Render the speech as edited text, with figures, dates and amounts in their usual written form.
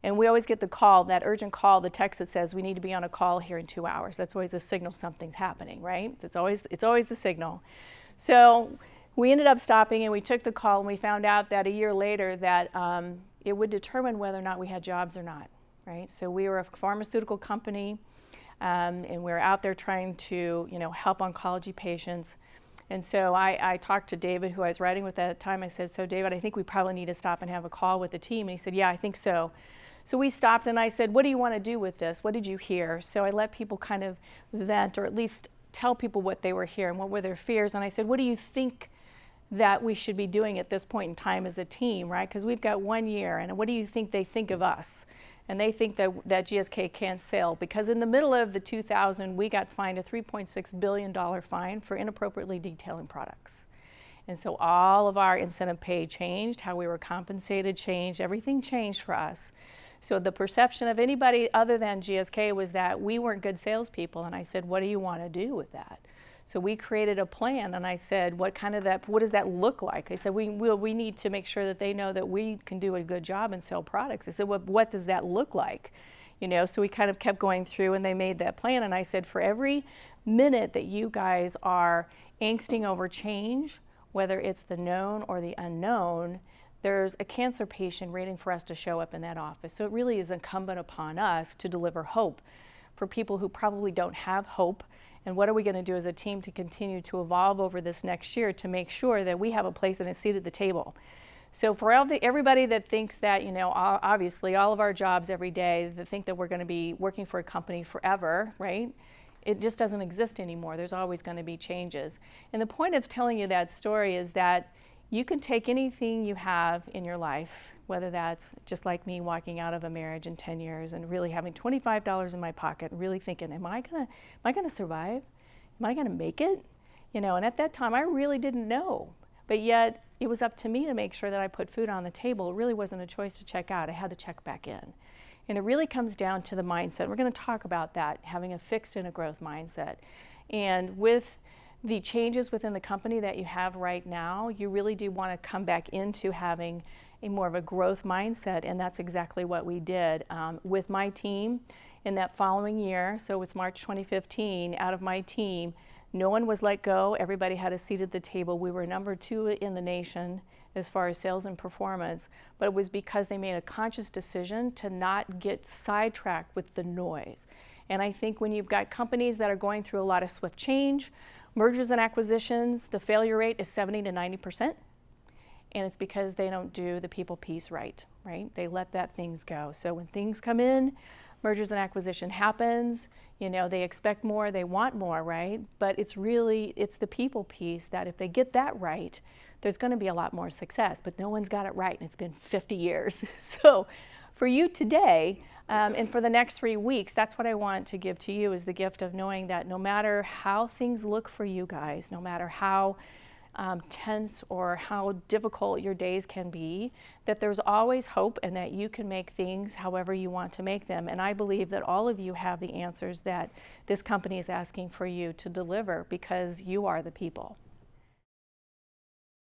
And we always get the call, that urgent call, the text that says we need to be on a call here in 2 hours. That's always a signal something's happening, right? It's always the signal. So we ended up stopping and we took the call and we found out that a year later that it would determine whether or not we had jobs or not, right? So we were a pharmaceutical company and we were out there trying to, help oncology patients. And so I talked to David, who I was writing with at the time. I said, so David, I think we probably need to stop and have a call with the team. And he said, yeah, I think so. So we stopped and I said, what do you want to do with this? What did you hear? So I let people kind of vent, or at least tell people what they were hearing, what were their fears. And I said, what do you think that we should be doing at this point in time as a team, right? Because we've got 1 year, and what do you think they think of us? And they think that GSK can't sell, because in the middle of the 2000, we got fined a $3.6 billion fine for inappropriately detailing products. And so all of our incentive pay changed, how we were compensated changed, everything changed for us. So the perception of anybody other than GSK was that we weren't good salespeople. And I said, what do you want to do with that? So we created a plan, and I said, what does that look like? I said, we need to make sure that they know that we can do a good job and sell products. I said, what does that look like? So we kind of kept going through, and they made that plan. And I said, for every minute that you guys are angsting over change, whether it's the known or the unknown, there's a cancer patient waiting for us to show up in that office. So it really is incumbent upon us to deliver hope for people who probably don't have hope. And what are we going to do as a team to continue to evolve over this next year to make sure that we have a place and a seat at the table? So for everybody that thinks that, obviously all of our jobs every day, that think that we're going to be working for a company forever, right? It just doesn't exist anymore. There's always going to be changes. And the point of telling you that story is that you can take anything you have in your life, whether that's just like me walking out of a marriage in 10 years and really having $25 in my pocket and really thinking, am I gonna survive? Am I gonna make it? And at that time I really didn't know. But yet it was up to me to make sure that I put food on the table. It really wasn't a choice to check out. I had to check back in. And it really comes down to the mindset. We're gonna talk about that, having a fixed and a growth mindset. And with the changes within the company that you have right now, you really do want to come back into having a more of a growth mindset, and that's exactly what we did with my team in that following year. So it's March 2015. Out of my team, no one was let go. Everybody had a seat at the table. We were number 2 in the nation as far as sales and performance, but it was because they made a conscious decision to not get sidetracked with the noise. And I think when you've got companies that are going through a lot of swift change, mergers and acquisitions, the failure rate is 70 to 90%, and it's because they don't do the people piece right? They let that things go. So when things come in, mergers and acquisition happens, they expect more, they want more, right? But it's the people piece that if they get that right, there's going to be a lot more success, but no one's got it right, and it's been 50 years. So for you today, and for the next 3 weeks, that's what I want to give to you, is the gift of knowing that no matter how things look for you guys, no matter how tense or how difficult your days can be, that there's always hope and that you can make things however you want to make them. And I believe that all of you have the answers that this company is asking for you to deliver, because you are the people.